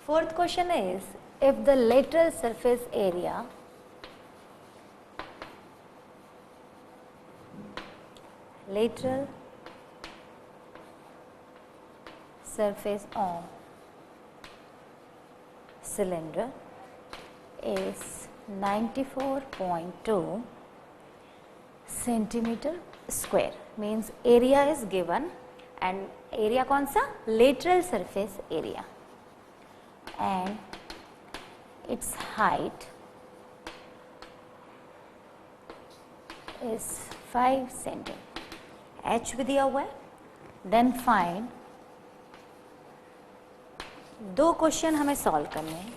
Fourth question is, if the lateral surface area of cylinder is 94.2 centimeter square, means area is given and area कौन सा, lateral surface area, and its height is 5 centimeter, h भी दिया हुआ है. Then find, दो question हमें solve करने हैं.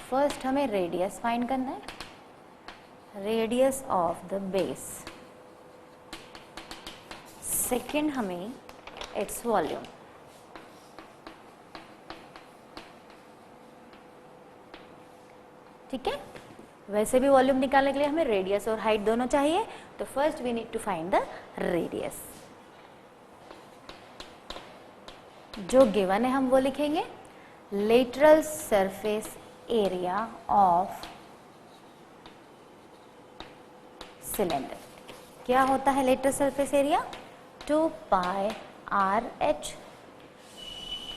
फर्स्ट हमें रेडियस फाइंड करना है, radius of the base. Second हमें इट्स वॉल्यूम. ठीक है, वैसे भी वॉल्यूम निकालने के लिए हमें रेडियस और हाइट दोनों चाहिए. तो first we need to find the radius. जो गिवन है हम वो लिखेंगे, lateral surface area of cylinder. क्या होता है lateral surface area? 2 pi R H.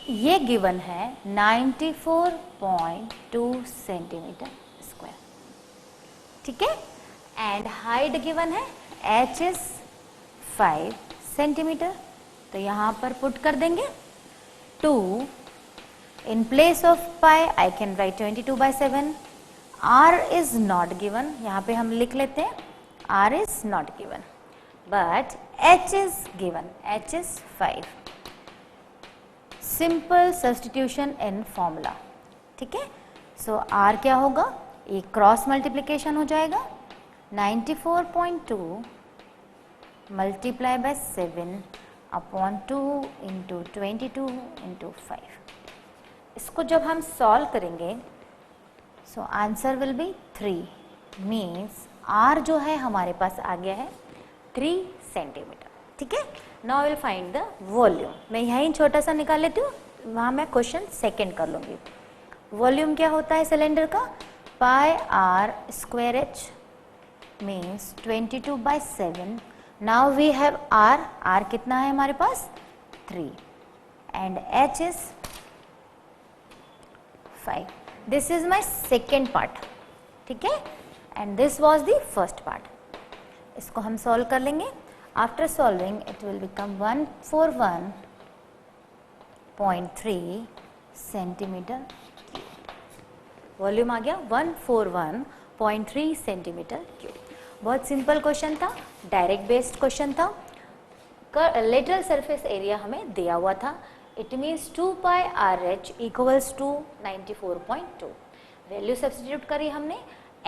ये गिवन है 94.2 सेंटीमीटर स्क्वायर. ठीक है, एंड हाइट गिवन है h इज 5 सेंटीमीटर. तो यहां पर पुट कर देंगे 2. In place of pi I can write 22/7. r is not given, यहाँ पे हम लिख लेते हैं r is not given, but h is given, h is 5. Simple substitution in formula. ठीक है, so r क्या होगा, ये क्रॉस मल्टीप्लिकेशन हो जाएगा. 94.2 multiply by 7 upon 2 into 22 into 5. इसको जब हम सॉल्व करेंगे so answer will be 3, means r जो है हमारे पास आ गया है 3 सेंटीमीटर. ठीक है, now will find the volume. मैं यहीं छोटा सा निकाल लेती हूँ, वहाँ मैं क्वेश्चन सेकेंड कर लूँगी. वॉल्यूम क्या होता है सिलेंडर का? Pi are square h means 22/7. Now we have r, r कितना है हमारे पास? 3, and h is 5. This is my second part. ठीक है, and this was the first part. इसको हम सॉल्व कर लेंगे. After solving it will become 141.3 centimetre. Volume आ गया 141.3 सेंटीमीटर क्यूब. बहुत सिंपल क्वेश्चन था, डायरेक्ट बेस्ड क्वेश्चन था. लेटरल सरफेस एरिया हमें दिया हुआ था. It means 2 pi RH equals to 94.2. Value substitute करी हमने,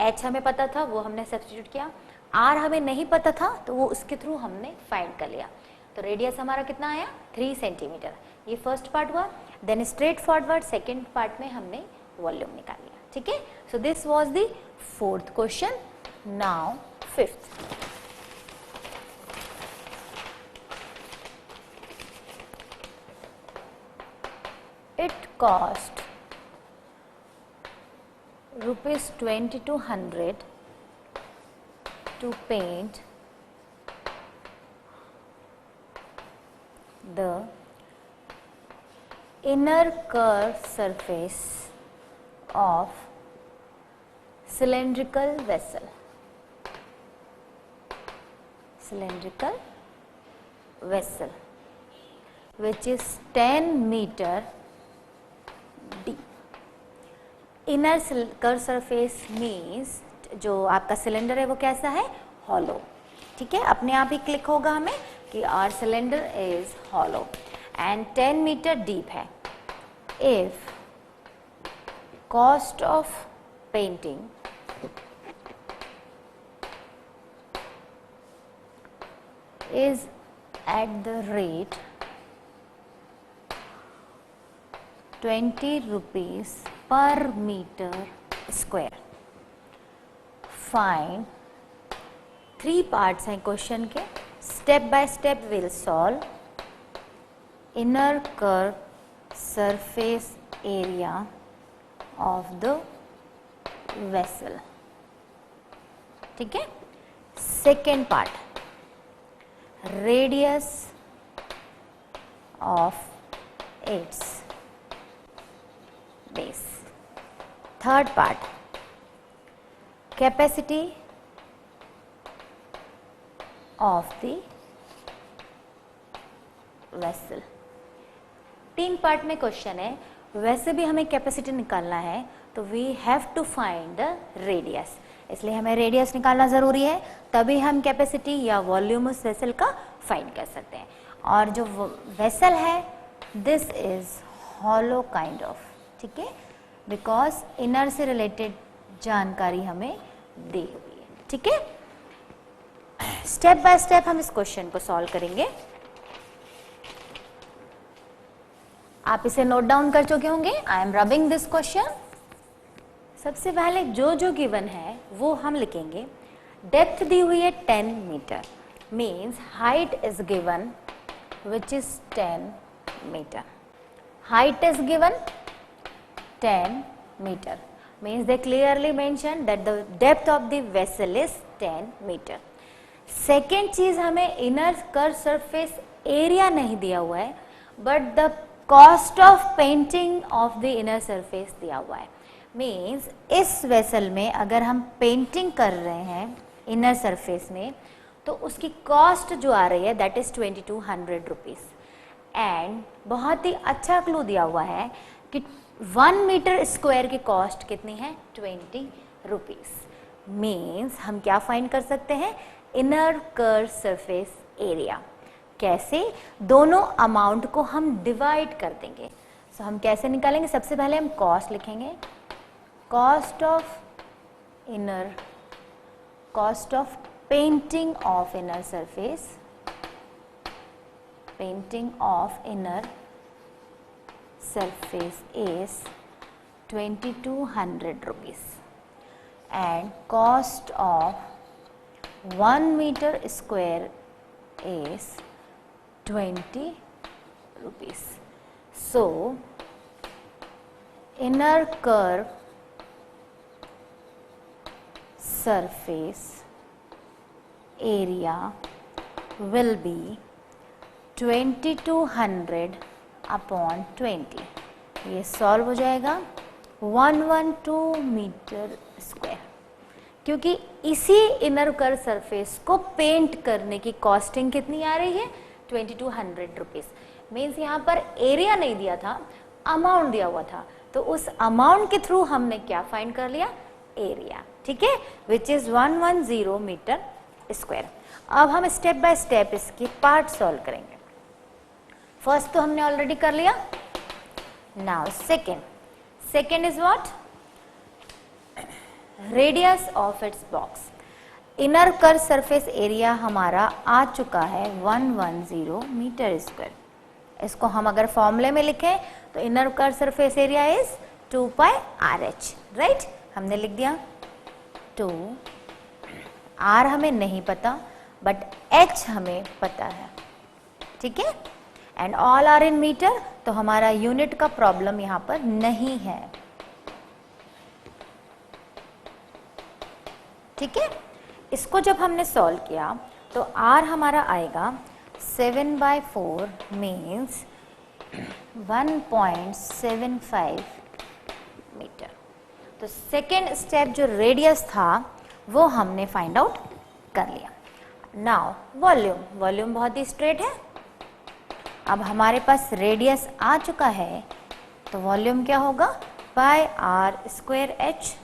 h हमें पता था वो हमने सब्स्टिट्यूट किया, r हमें नहीं पता था तो वो उसके थ्रू हमने फाइंड कर लिया. तो रेडियस हमारा कितना आया? 3 सेंटीमीटर. ये फर्स्ट पार्ट हुआ. Then straight forward second part में हमने वॉल्यूम निकाल लिया. ठीक है, so this was the fourth question. Now fifth. It cost ₹2200 to paint the inner curved surface of cylindrical vessel. Which is 10 meter deep. Inner curve surface means जो आपका cylinder है वो कैसा है? हॉलो. ठीक है, अपने आप ही क्लिक होगा हमें कि our cylinder is hollow and 10 metre deep है. If cost of painting is at the rate 20 rupees per meter square. Find. 3 parts हैं क्वेश्चन के, step by step will solve. Inner curve surface area of the vessel. ठीक है. Second part, radius of its base. Third part, capacity of the vessel. तीन part में question है. वैसे भी हमें कैपेसिटी निकालना है तो we have to find the radius, इसलिए हमें रेडियस निकालना ज़रूरी है, तभी हम कैपेसिटी या वॉल्यूम उस वेसल का फाइंड कर सकते हैं. और जो वेसल है this is hollow kind of, ठीक है, बिकॉज इनर से रिलेटेड जानकारी हमें दी हुई है. ठीक है. स्टेप बाय स्टेप हम इस क्वेश्चन को सॉल्व करेंगे. आप इसे नोट डाउन कर चुके होंगे. I am rubbing this question. सबसे पहले जो जो गिवन है वो हम लिखेंगे. डेप्थ दी हुई है 10 metre, means height is given which is 10 metre. Height is given 10 metre, means they clearly mentioned that the depth of the vessel is 10 meter. Second चीज, हमें इनर कर्व सरफेस एरिया नहीं दिया हुआ है, but the cost of painting of the inner surface दिया हुआ है. Means इस वेसल में अगर हम पेंटिंग कर रहे हैं इनर सरफेस में तो उसकी कॉस्ट जो आ रही है दैट इज 2200 रुपीज. एंड बहुत ही अच्छा क्लू दिया हुआ है कि 1 मीटर स्क्वायर की कॉस्ट कितनी है, 20 रुपीज. मीन्स हम क्या फाइंड कर सकते हैं, इनर कर्व सरफेस एरिया. कैसे, दोनों अमाउंट को हम डिवाइड कर देंगे. सो हम कैसे निकालेंगे, सबसे पहले हम कॉस्ट लिखेंगे. Cost of inner, cost of painting of inner surface, painting of inner surface is 2200 rupees and cost of 1 meter square is 20 rupees. So inner curve surface area will be 2200 upon 20. ये solve हो जाएगा 112 metre square, क्योंकि इसी inner curve surface को paint करने की costing कितनी आ रही है, 2200 रुपीज. मीन्स यहाँ पर एरिया नहीं दिया था, अमाउंट दिया हुआ था, तो उस अमाउंट के थ्रू हमने क्या फाइंड कर लिया, एरिया. ठीक है, विच इज 110 मीटर स्क्वायर. अब हम स्टेप बाय स्टेप इसकी पार्ट सॉल्व करेंगे. फर्स्ट तो हमने ऑलरेडी कर लिया. Now second is what, radius of its box. Inner curve surface area हमारा आ चुका है 110 मीटर स्क्वायर. इसको हम अगर फॉर्मूले में लिखें तो inner curve surface area is 2 pi RH. Right, हमने लिख दिया 2. R हमें नहीं पता बट H हमें पता है. ठीक है, and all are in metre, तो हमारा यूनिट का प्रॉब्लम यहां पर नहीं है. ठीक है, इसको जब हमने सॉल्व किया तो R हमारा आएगा 7/4 मीन्स 1.75 मीटर. तो सेकेंड स्टेप जो रेडियस था वो हमने फाइंड आउट कर लिया. नाउ वॉल्यूम बहुत ही स्ट्रेट है. अब हमारे पास रेडियस आ चुका है तो वॉल्यूम क्या होगा, पाई R स्क्वायर H,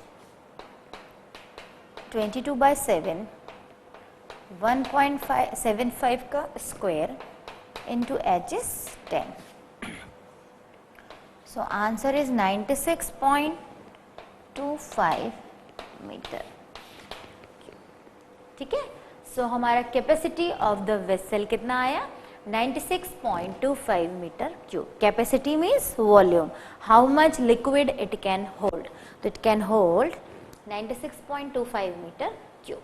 22/7, 1.75 का square into H is 10. So answer is 96.25 metre. ठीक है, सो हमारा कैपेसिटी ऑफ द वेसल कितना आया, 96.25 metre cube. Capacity means volume, how much liquid it can hold. तो it can hold 96.25 metre cube.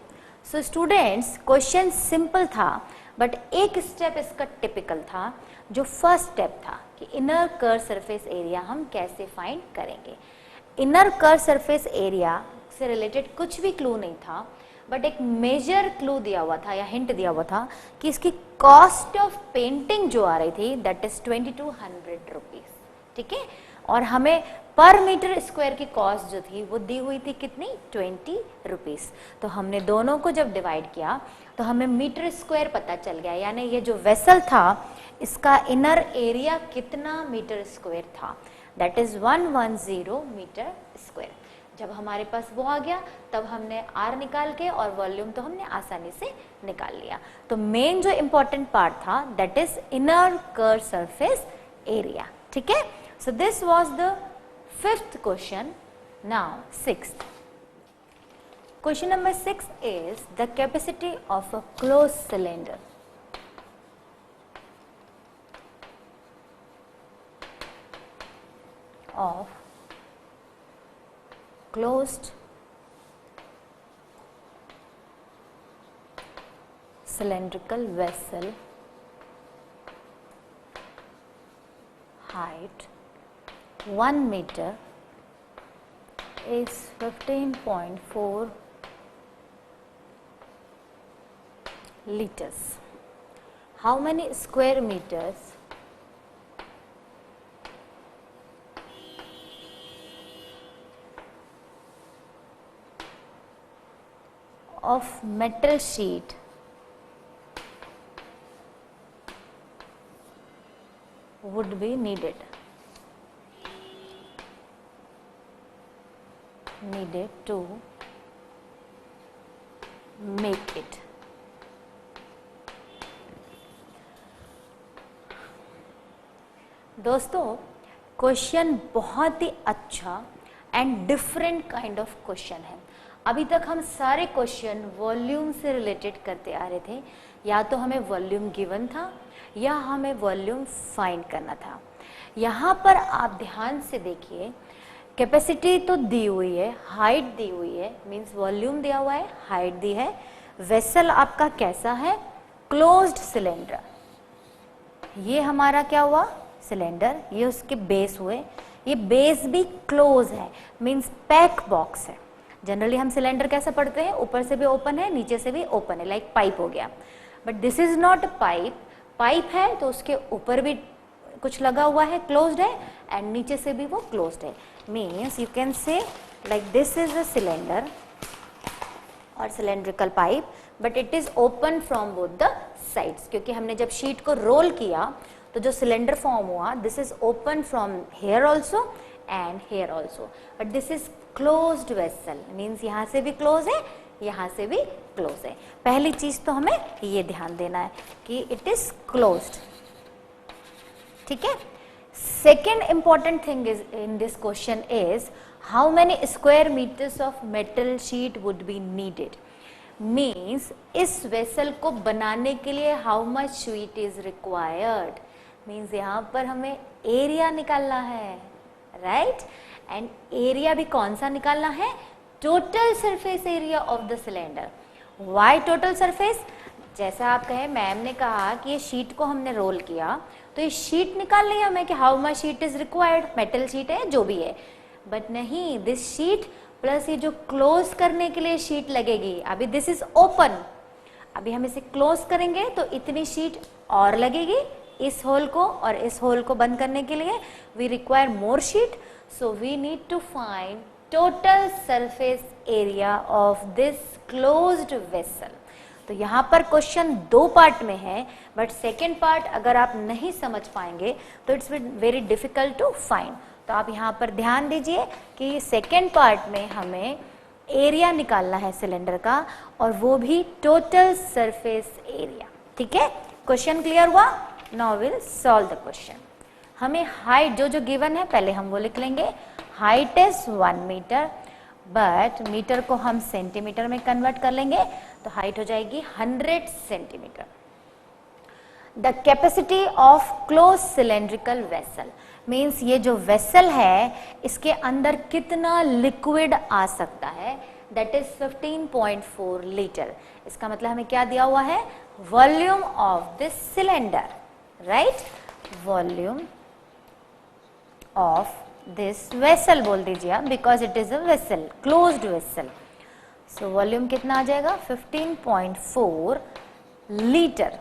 So students question simple था, but एक step इसका typical था। जो फर्स्ट स्टेप था कि इनर कर्व सरफेस एरिया हम कैसे फाइंड करेंगे। इनर कर्व सरफेस एरिया से रिलेटेड कुछ भी क्लू नहीं था, बट एक मेजर क्लू दिया हुआ था या हिंट दिया हुआ था कि इसकी कॉस्ट ऑफ पेंटिंग जो आ रही थी दैट इज 2200 रुपीज, ठीक है। और हमें पर मीटर स्क्वायर की कॉस्ट जो थी वो दी हुई थी कितनी, 20 रुपीज। तो हमने दोनों को जब डिवाइड किया तो हमें मीटर स्क्वायर पता चल गया, यानी ये जो वेसल था इसका इनर एरिया कितना मीटर स्क्वायर था, दैट इज 110 मीटर स्क्वायर। जब हमारे पास वो आ गया तब हमने आर निकाल के और वॉल्यूम तो हमने आसानी से निकाल लिया। तो मेन जो इंपॉर्टेंट पार्ट था that is inner curve surface area, ठीक है। So this was the fifth question. Now sixth question number 6 is the capacity of a closed cylinder. Of closed cylindrical vessel, height 1 meter, is 15.4 liters. How many square meters of metal sheet would be needed to make it? दोस्तों question बहुत ही अच्छा and different kind of question है। अभी तक हम सारे question volume से related करते आ रहे थे, या तो हमें वॉल्यूम गिवन था या हमें वॉल्यूम फाइंड करना था। यहाँ पर आप ध्यान से देखिए, कैपेसिटी तो दी हुई है, हाइट दी हुई है, मींस वॉल्यूम दिया हुआ है, हाइट दी है। वेसल आपका कैसा है, क्लोज्ड सिलेंडर। ये हमारा क्या हुआ, सिलेंडर, ये उसके बेस हुए, ये बेस भी क्लोज है, मींस पैक बॉक्स है। जनरली हम सिलेंडर कैसे पढ़ते हैं, ऊपर से भी ओपन है नीचे से भी ओपन है, लाइक पाइप हो गया। But this is not a pipe. Pipe है तो उसके ऊपर भी कुछ लगा हुआ है, क्लोज्ड है, एंड नीचे से भी वो क्लोज्ड है। Means you can say like this is a cylinder और cylindrical pipe, but it is open from both the sides, क्योंकि हमने जब शीट को रोल किया तो जो सिलेंडर फॉर्म हुआ this is open from here also and here also, but this is closed vessel, means यहाँ से भी क्लोज है यहाँ से भी क्लोज है। पहली चीज तो हमें ये ध्यान देना है कि इट इज क्लोज्ड, ठीक है। Second important thing is in this question is how many square metres of metal sheet would be needed, means इस वेसल को बनाने के लिए how much sheet is required, means यहाँ पर हमें एरिया निकालना है, राइट। एंड एरिया भी कौन सा निकालना है, total surface area of the cylinder. Why total surface, जैसा आप कहे, मैम ने कहा कि ये शीट को हमने रोल किया तो ये शीट निकालनी है हमें कि how much sheet is required, metal sheet है जो भी है, बट नहीं, दिस शीट प्लस ये जो क्लोज करने के लिए शीट लगेगी, अभी दिस इज ओपन, अभी हम इसे क्लोज करेंगे तो इतनी शीट और लगेगी इस होल को, और इस होल को बंद करने के लिए we require more sheet, so we need to find total surface area of this closed vessel. तो यहाँ पर क्वेश्चन दो पार्ट में है, बट सेकेंड पार्ट अगर आप नहीं समझ पाएंगे तो it's very difficult to find. तो आप यहाँ पर ध्यान दीजिए कि सेकेंड पार्ट में हमें एरिया निकालना है सिलेंडर का, और वो भी टोटल सरफेस एरिया, ठीक है। क्वेश्चन क्लियर हुआ? Now will solve the question. हमें हाइट जो गिवन है पहले हम वो लिख लेंगे। Height is 1 metre, but metre को हम सेंटीमीटर में कन्वर्ट कर लेंगे तो हाइट हो जाएगी 100 centimetre. The capacity of close cylindrical vessel, means ये जो वेसल है इसके अंदर कितना लिक्विड आ सकता है, दैट इज 15.4 लीटर। इसका मतलब हमें क्या दिया हुआ है, volume of this cylinder, right, volume of this vessel बोल दीजिए आप, because it is a vessel, closed vessel. So volume कितना आ जाएगा, 15.4 लीटर।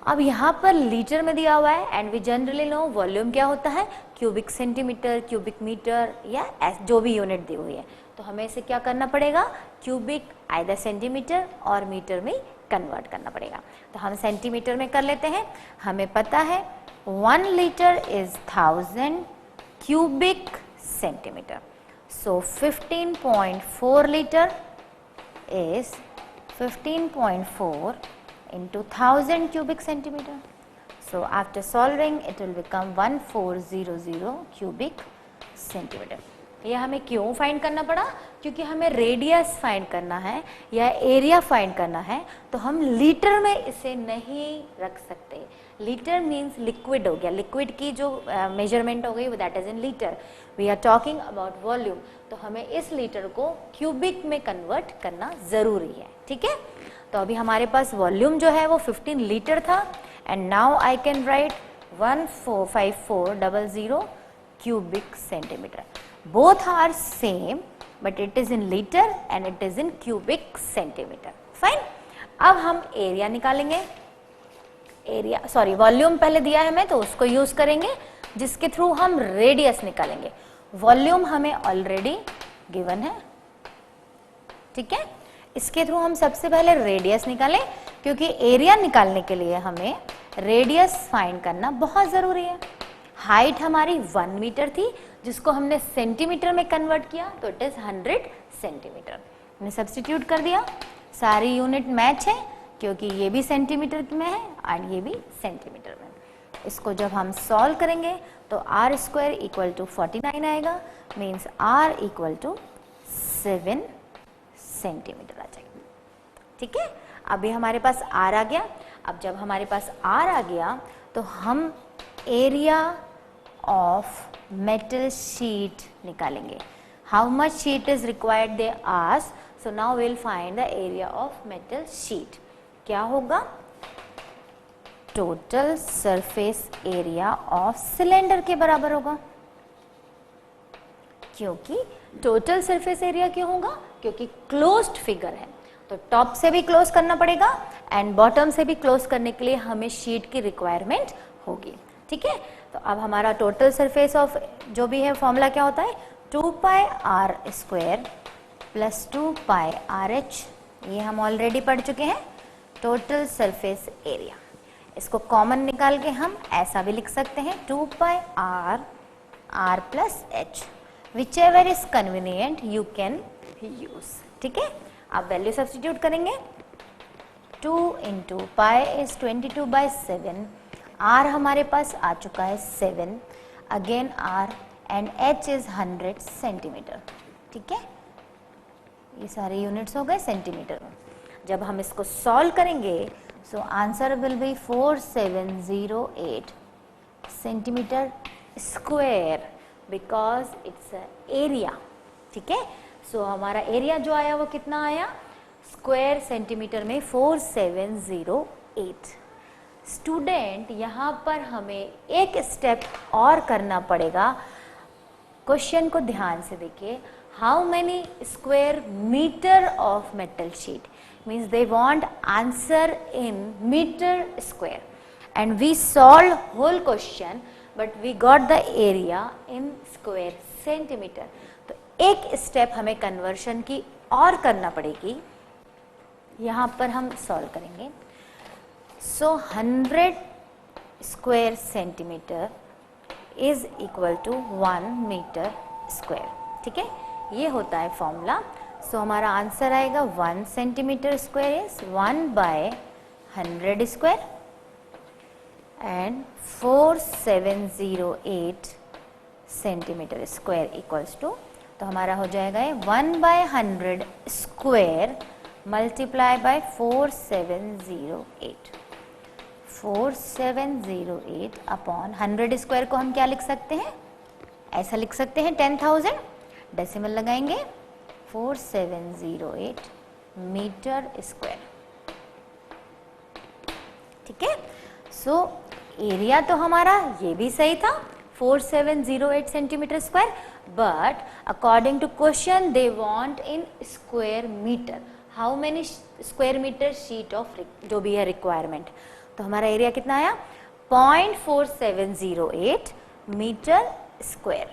अब यहाँ पर लीटर में दिया हुआ है and we generally know volume क्या होता है, क्यूबिक सेंटीमीटर, क्यूबिक मीटर या जो भी यूनिट दी हुई है। तो हमें इसे क्या करना पड़ेगा, क्यूबिक आइदर सेंटीमीटर और मीटर में कन्वर्ट करना पड़ेगा। तो हम सेंटीमीटर में कर लेते हैं। हमें पता है 1 litre is 1000 cubic centimeter. So 15.4 liter is 15.4 into 1000 cubic centimeter. So after solving it will become 1400 cubic centimeter. ये हमें क्यों फाइंड करना पड़ा, क्योंकि हमें रेडियस फाइंड करना है या एरिया फाइंड करना है, तो हम लीटर में इसे नहीं रख सकते। लीटर मीन्स लिक्विड हो गया, लिक्विड की जो मेजरमेंट हो गई वो that is in litre. We are talking about volume, तो हमें इस लीटर को क्यूबिक में कन्वर्ट करना ज़रूरी है, ठीक है। तो अभी हमारे पास वॉल्यूम जो है वो 15 लीटर था and now I can write 145400 cubic centimeter. Both are same but it is in liter and it is in cubic centimeter. Fine. अब हम एरिया निकालेंगे। एरिया सॉरी वॉल्यूम पहले दिया है हमें, तो उसको यूज करेंगे जिसके थ्रू हम रेडियस निकालेंगे। वॉल्यूम हमें ऑलरेडी गिवन है, ठीक है। इसके थ्रू हम सबसे पहले रेडियस निकालें, क्योंकि एरिया निकालने के लिए हमें रेडियस फाइंड करना बहुत जरूरी है। हाइट हमारी 1 मीटर थी जिसको हमने सेंटीमीटर में कन्वर्ट किया, तो इट इज 100 सेंटीमीटर। हमने सब्स्टिट्यूट कर दिया, सारी यूनिट मैच है क्योंकि ये भी सेंटीमीटर में है और ये भी सेंटीमीटर में। इसको जब हम सॉल्व करेंगे तो r स्क्वायर इक्वल टू 49 आएगा, मीन्स r इक्वल टू 7 सेंटीमीटर आ जाएगा, ठीक है। अभी हमारे पास r आ गया। अब जब हमारे पास r आ गया तो हम एरिया ऑफ मेटल शीट निकालेंगे। How much sheet is required they ask, so now will find the area of metal sheet. क्या होगा, total surface area of cylinder के बराबर होगा। क्योंकि टोटल सरफेस एरिया क्यों होगा, क्योंकि क्लोज्ड फिगर है, तो टॉप से भी क्लोज करना पड़ेगा एंड बॉटम से भी क्लोज करने के लिए हमें शीट की रिक्वायरमेंट होगी, ठीक है। तो अब हमारा टोटल सरफेस ऑफ जो भी है फॉर्मूला क्या होता है, 2 pi are square plus 2 pi R H, ये हम ऑलरेडी पढ़ चुके हैं, टोटल सरफेस एरिया। इसको कॉमन निकाल के हम ऐसा भी लिख सकते हैं 2 pi R plus H, whichever is convenient you can use, ठीक है। आप वैल्यू सब्स्टिट्यूट करेंगे, 2 इंटू पाई इज 22/7, r हमारे पास आ चुका है 7, again r and h is 100 centimetre, ठीक है। ये सारे यूनिट्स हो गए सेंटीमीटर में। जब हम इसको सॉल्व करेंगे so answer will be 4708 centimetre square, because it's area, ठीक है। सो हमारा एरिया जो आया वो कितना आया, स्क्वायर सेंटीमीटर में 4708। स्टूडेंट यहाँ पर हमें एक स्टेप और करना पड़ेगा। क्वेश्चन को ध्यान से देखिए, how many square metre of metal sheet, means they want answer in metre square and we solve whole question but we got the area in square centimetre. तो एक स्टेप हमें कन्वर्शन की और करना पड़ेगी, यहाँ पर हम सॉल्व करेंगे। So 100 square centimeter is equal to 1 meter square, ठीक है। ये होता है फॉर्मूला। सो हमारा आंसर आएगा 1 centimetre square is 1/100 square and 4708 centimetre square equals to, तो हमारा हो जाएगा 1/100 square multiply by 4708। 4708 upon 100 square को हम क्या लिख सकते हैं, ऐसा लिख सकते हैं 10,000, डेसिमल लगाएंगे 4708 मीटर स्क्वायर। ठीक है, सो एरिया तो हमारा ये भी सही था 4708 centimetre square, but according to question they want in square metre, how many square metre sheet of जो भी है रिक्वायरमेंट। तो हमारा एरिया कितना आया 0.4708 मीटर स्क्वायर।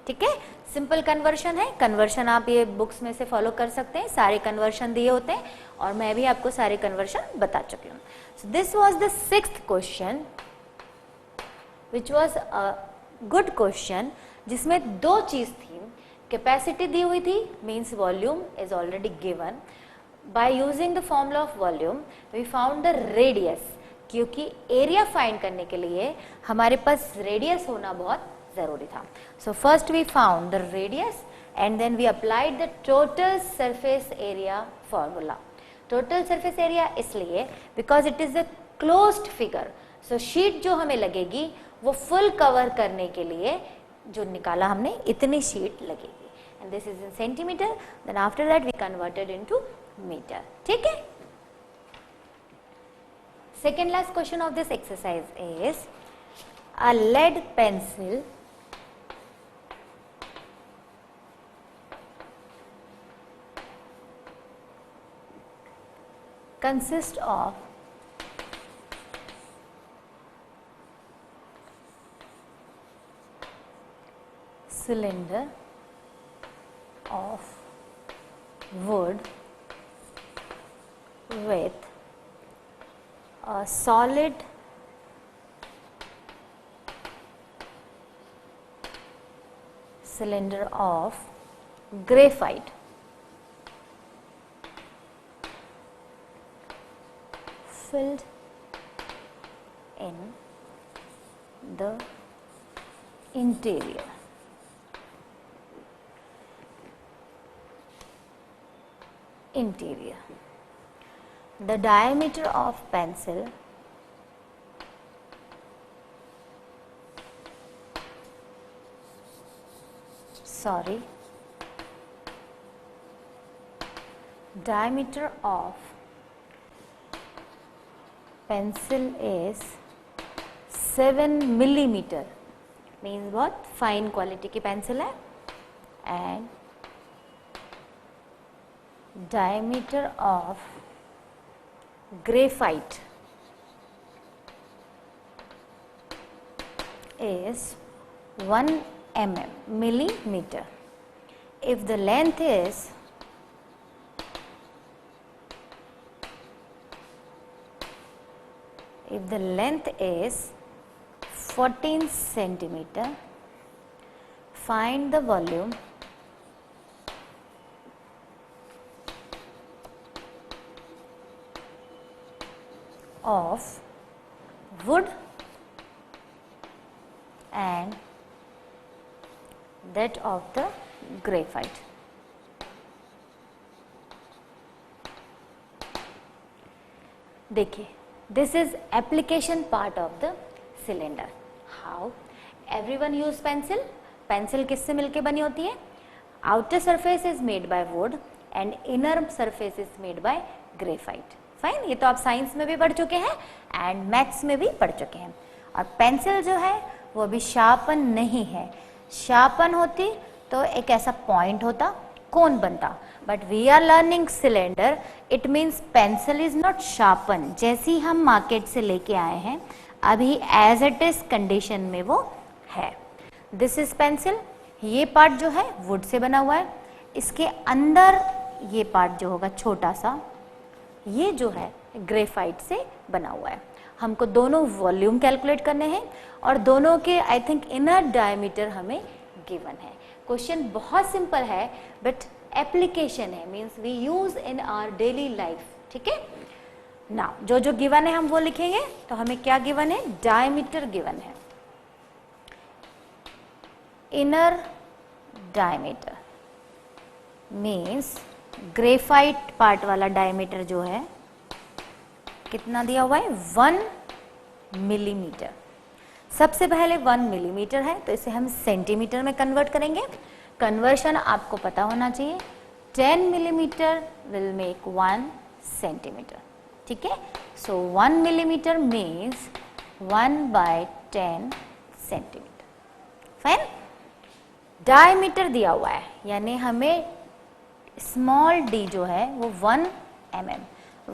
ठीक है, सिंपल कन्वर्शन है, कन्वर्शन आप ये बुक्स में से फॉलो कर सकते हैं, सारे कन्वर्शन दिए होते हैं और मैं भी आपको सारे कन्वर्शन बता चुकी हूँ। So this was the 6th question which was a good question, जिसमें दो चीज थी, कैपेसिटी दी हुई थी means volume is already given, by using the formula of volume we found the radius, क्योंकि एरिया फाइंड करने के लिए हमारे पास रेडियस होना बहुत जरूरी था। So first we found the radius and then we applied the total surface area formula. Total surface area इसलिए because it is a closed figure, so sheet जो हमें लगेगी वो फुल कवर करने के लिए जो निकाला हमने इतनी शीट लगेगी, and this is in centimetre, then after that we converted into metre. ठीक है, second last question of this exercise is a lead pencil consists of cylinder of wood with a solid cylinder of graphite filled in the interior. The diameter of pencil diameter of pencil is 7 millimeter, means बहुत fine quality की pencil है, and diameter of graphite is 1 mm millimeter. If the length is 14 centimeter, find the volume of wood and that of the graphite. देखिए, this is application part of the cylinder. How? Everyone use pencil. Pencil किससे मिलके बनी होती है? Outer surface is made by wood and inner surface is made by graphite. Fine, ये तो आप science में भी पढ़ चुके हैं एंड मैथ्स में भी पढ़ चुके हैं। और पेंसिल जो है वो अभी शार्पन नहीं है, शार्पन होती तो एक ऐसा पॉइंट होता, कोन बनता, but we are learning cylinder, it means pencil is not sharpen. जैसे ही हम मार्केट से लेके आए हैं अभी एज इट इज कंडीशन में वो है। दिस इज पेंसिल, ये पार्ट जो है वुड से बना हुआ है, इसके अंदर ये पार्ट जो होगा छोटा सा, ये जो है ग्रेफाइट से बना हुआ है। हमको दोनों वॉल्यूम कैलकुलेट करने हैं और दोनों के आई थिंक इनर डायमीटर हमें गिवन है। क्वेश्चन बहुत सिंपल है बट एप्लीकेशन है, means we use in our daily life. ठीक है ना, जो जो गिवन है हम वो लिखेंगे। तो हमें क्या गिवन है? डायमीटर गिवन है। Inner diameter means graphite part वाला डायमीटर जो है कितना दिया हुआ है? 1 मिलीमीटर। सबसे पहले 1 मिलीमीटर है तो इसे हम सेंटीमीटर में कन्वर्ट करेंगे। कन्वर्शन आपको पता होना चाहिए, 10 millimeter will make 1 centimeter. ठीक है, so 1 millimeter means 1 by 10 centimeter. Fine. Diameter दिया हुआ है, यानी हमें स्मॉल d जो है वो 1 mm.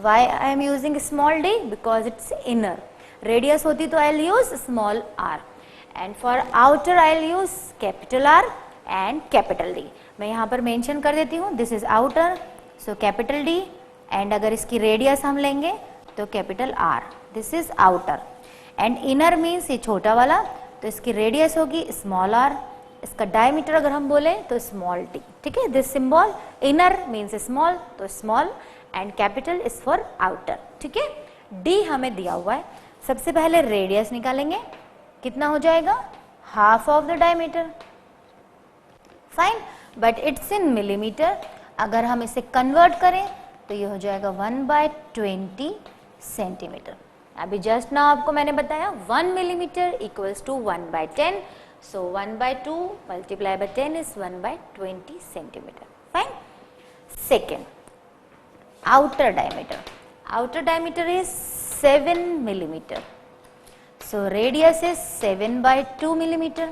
Why I am using small d? Because it's inner. Radius होती तो I'll use small r. And for outer I'll use capital R and capital D. मैं यहाँ पर मेंशन कर देती हूँ, this is outer, so capital D. And अगर इसकी रेडियस हम लेंगे तो capital R. This is outer. And inner means ये छोटा वाला, तो इसकी रेडियस होगी स्मॉल r. इसका डायमीटर अगर हम बोले तो स्मॉल d. ठीक है, this symbol inner means small, तो small, and capital is for outer. ठीक है, d हमें दिया हुआ है. सबसे पहले रेडियस निकालेंगे, कितना हो जाएगा, half of the diameter. Fine, but it's in millimetre. अगर हम इसे कन्वर्ट करें तो ये हो जाएगा 1/20 सेंटीमीटर. अभी जस्ट ना आपको मैंने बताया 1 millimetre equals to 1/10. So 1/2 multiply by 10 is 1/20 centimetre. Fine. Second, outer diameter. Outer diameter is 7 millimeter. So radius is 7/2 millimeter.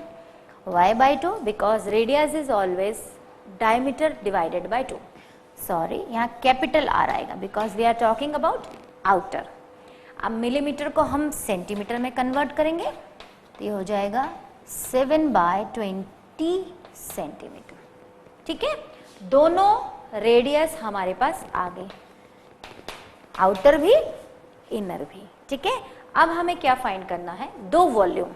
Why by 2? Because radius is always diameter divided by 2. Sorry, यहाँ capital R आएगा because we are talking about outer. अब millimetre को हम centimetre में convert करेंगे तो ये हो जाएगा 7/20 सेंटीमीटर. ठीक है, दोनों रेडियस हमारे पास आ गई, आउटर भी इनर भी. ठीक है, अब हमें क्या फाइंड करना है, दो volume.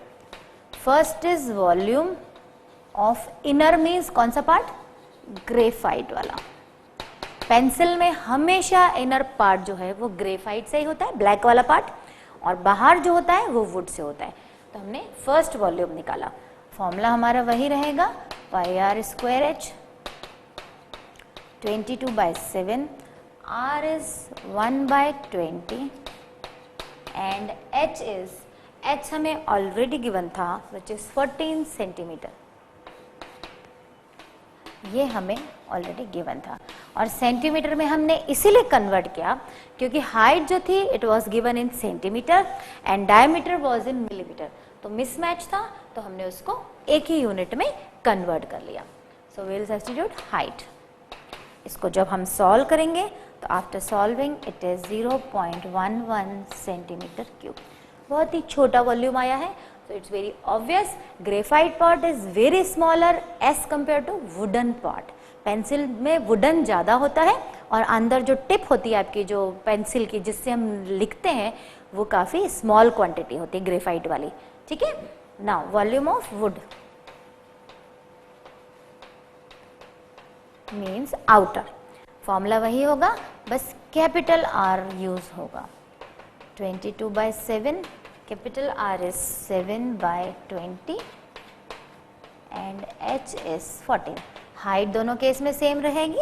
First is volume of inner means कौन सा पार्ट, ग्रेफाइट वाला. पेंसिल में हमेशा इनर पार्ट जो है वो ग्रेफाइट से ही होता है, ब्लैक वाला पार्ट, और बाहर जो होता है वो वुड से होता है. तो हमने फर्स्ट वॉल्यूम निकाला. फॉर्मूला हमारा वही रहेगा, πr²h 22/7. R is 1/20 and H is, H हमें ऑलरेडी गिवन था which is 14 सेंटीमीटर. ये हमें ऑलरेडी गिवन था और सेंटीमीटर में हमने इसीलिए कन्वर्ट किया क्योंकि हाइट जो थी it was given in centimetre and diameter was in millimetre. तो मिसमैच था तो हमने उसको एक ही यूनिट में कन्वर्ट कर लिया. So we will substitute height. इसको जब हम सॉल्व करेंगे तो after solving it is 0.11 centimetre cube. बहुत ही छोटा वॉल्यूम आया है. So it's very obvious graphite part is very smaller as compared to wooden part. Pencil में वुडन ज़्यादा होता है और अंदर जो टिप होती है आपकी जो पेंसिल की जिससे हम लिखते हैं वो काफ़ी स्मॉल क्वांटिटी होती है ग्रेफाइट वाली. ठीक है, now volume of would means outer. Formula वही होगा, बस कैपिटल R यूज होगा. 22/7, capital R is 7/20 and H is 14. Height दोनों केस में सेम रहेगी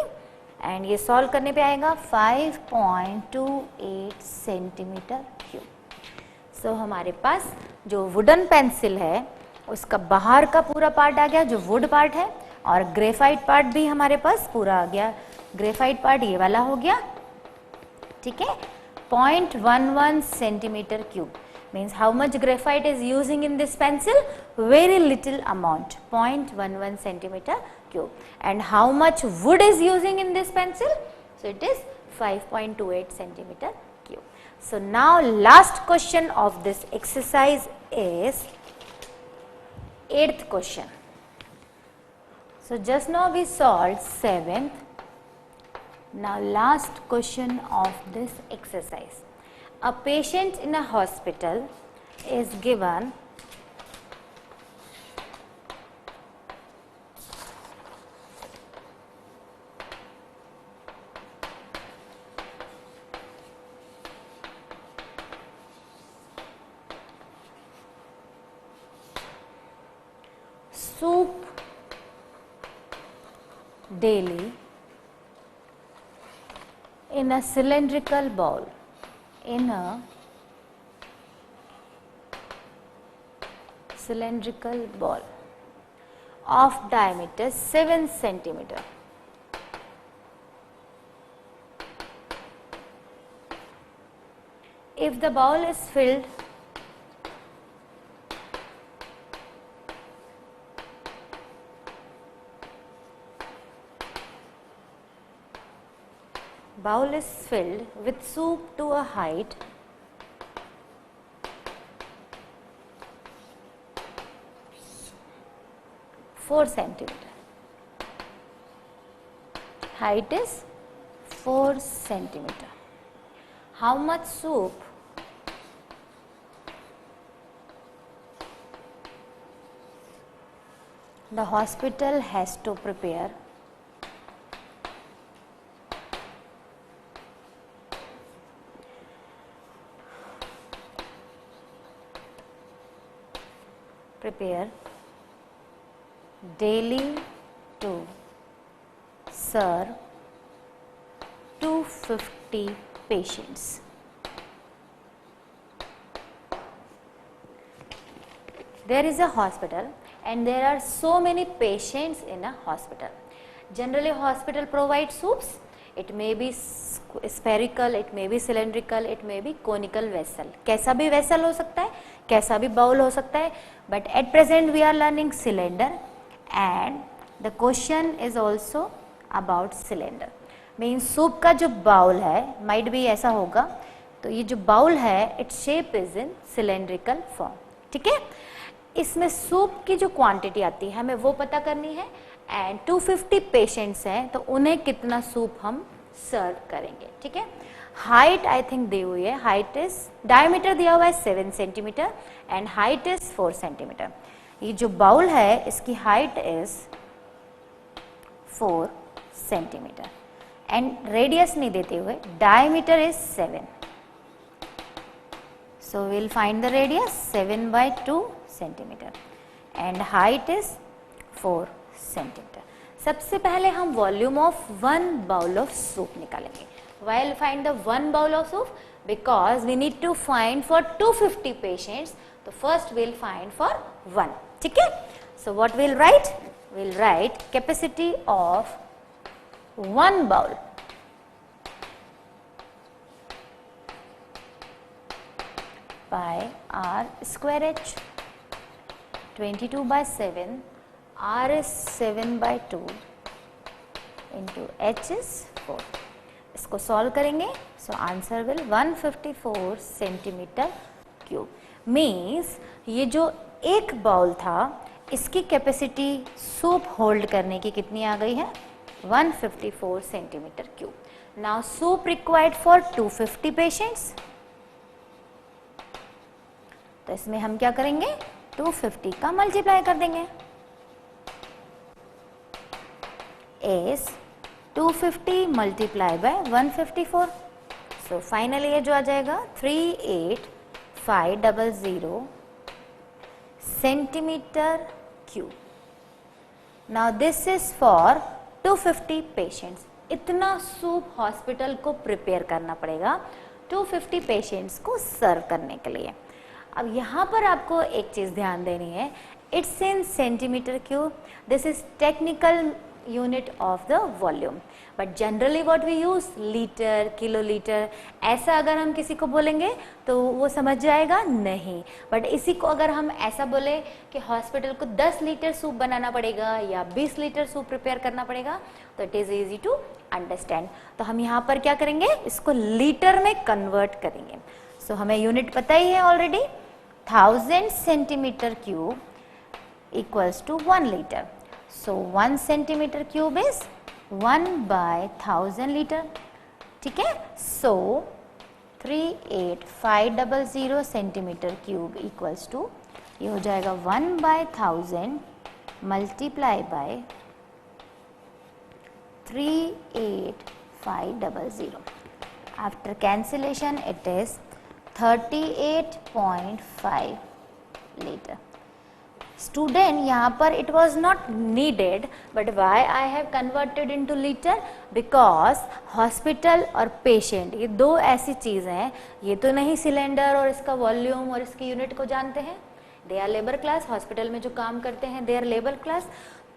एंड ये सॉल्व करने पे आएगा 5.28 सेंटीमीटर क्यूब. सो हमारे पास जो वुडन पेंसिल है उसका बाहर का पूरा पार्ट आ गया जो वुड पार्ट है और ग्रेफाइट पार्ट भी हमारे पास पूरा आ गया. ग्रेफाइट पार्ट ये वाला हो गया. ठीक है, 0.11 centimetre cube means how much graphite is using in this pencil, very little amount, 0.11 centimeter cube. And how much wood is using in this pencil, so it is 5.28 centimeter cube. So now last question of this exercise is 8th question. So just now we solved 7th. Now last question of this exercise. A patient in a hospital is given soup daily in a cylindrical bowl. In a cylindrical ball of diameter 7 centimeter. if the bowl is filled with soup to a height (4 centimeter). Height is 4 centimeter. How much soup the hospital has to prepare daily to serve 250 patients? There is a hospital and there are so many patients in a hospital. Generally hospital provides soups. It may be spherical, it may be cylindrical, it may be conical vessel. कैसा भी vessel हो सकता है, कैसा भी bowl हो सकता है, but at present we are learning cylinder and the question is also about cylinder. Means soup का जो bowl है, might be ऐसा होगा, तो ये जो bowl है, its shape is in cylindrical form. ठीक है? इसमें सूप की जो क्वांटिटी आती है हमें वो पता करनी है एंड 250 पेशेंट्स हैं तो उन्हें कितना सूप हम सर्व करेंगे. ठीक है. हाइट आई थिंक दी हुई है. हाइट इज डायमीटर दिया हुआ है 7 centimetre and height is 4 centimetre. ये जो बाउल है इसकी height is 4 centimetre and radius नहीं देते हुए diameter is 7. So we will find the radius 7/2 centimeter and height is 4 centimeter. सबसे पहले हम volume of 1 bowl of soup निकालेंगे. While find the 1 bowl of soup because we need to find for 250 patients. So first we will find for 1. ठीक है? So what we will write? We will write capacity of 1 bowl. By R square H. 22/7. R is 7/2 into H is 4. इसको solve करेंगे so answer will 154 centimetre cube. Means ये जो एक bowl था इसकी capacity soup hold करने की कितनी आ गई है 154 centimetre cube. Now soup required for 250 patients. तो इसमें हम क्या करेंगे 250 का मल्टीप्लाई कर देंगे. Is 250 multiply by 154. So finally ये जो आ जाएगा 38500 centimetre cube. Now this is for 250 patients. इतना सूप हॉस्पिटल को प्रिपेयर करना पड़ेगा 250 पेशेंट्स को सर्व करने के लिए. अब यहाँ पर आपको एक चीज़ ध्यान देनी है. It's in centimetre cube. This is technical unit of the volume but generally what we use litre kilolitre. ऐसा अगर हम किसी को बोलेंगे तो वो समझ जाएगा नहीं. बट इसी को अगर हम ऐसा बोले कि हॉस्पिटल को 10 लीटर सूप बनाना पड़ेगा या 20 लीटर सूप प्रिपेयर करना पड़ेगा तो it is easy to understand. तो हम यहाँ पर क्या करेंगे इसको लीटर में कन्वर्ट करेंगे. सो हमें यूनिट पता ही है already. 1000 centimetre cube equals to 1 liter. So 1 centimeter cube is 1/1000 liter. ठीक है. So 38500 centimetre cube equals to ये हो जाएगा 1/1000 multiply by 38500. After cancellation it is 38.5 liter. Student यहाँ पर it was not needed but why I have converted into liter because hospital और patient ये दो ऐसी चीज़ हैं. ये तो नहीं सिलेंडर और इसका वॉल्यूम और इसकी यूनिट को जानते हैं. They are labour class. Hospital में जो काम करते हैं दे आर लेबर क्लास.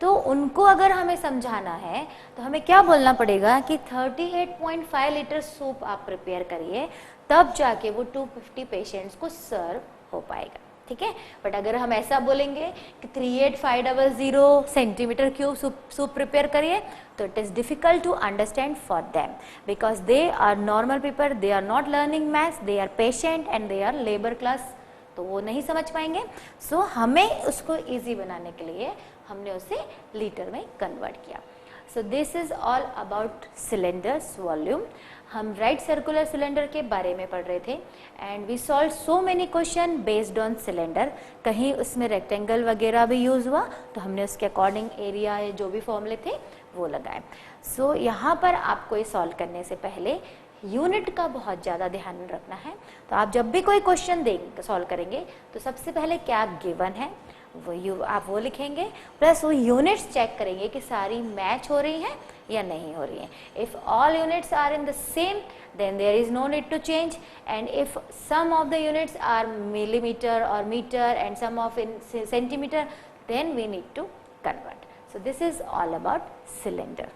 तो उनको अगर हमें समझाना है तो हमें क्या बोलना पड़ेगा कि 38.5 लीटर सूप आप प्रिपेयर करिए, तब जाके वो 250 पेशेंट्स को सर्व हो पाएगा, ठीक है। बट अगर हम ऐसा बोलेंगे कि 38500 सेंटीमीटर क्यूब सूप प्रिपेयर करिए, तो it is difficult to understand for them, because they are normal people, they are not learning maths, they are patient and they are labour class, तो वो नहीं समझ पाएंगे। सो हमें उसको ईजी बनाने के लिए हमने उसे लीटर में कन्वर्ट किया। So this is all about cylinders volume. हम राइट सर्कुलर सिलेंडर के बारे में पढ़ रहे थे and we solve so many question based on cylinder. कहीं उसमें रेक्टेंगल वगैरह भी यूज़ हुआ तो हमने उसके अकॉर्डिंग एरिया या जो भी फॉर्मूले थे वो लगाए। सो यहाँ पर आपको ये सॉल्व करने से पहले यूनिट का बहुत ज़्यादा ध्यान रखना है। तो आप जब भी कोई क्वेश्चन देंगे सॉल्व करेंगे तो सबसे पहले क्या गिवन है वो आप वो लिखेंगे, प्लस वो यूनिट्स चेक करेंगे कि सारी मैच हो रही हैं या नहीं हो रही हैं। If all units are in the same then there is no need to change, and if some of the units are millimeter or meter and some of in centimeter, then we need to convert. So this is all about cylinder.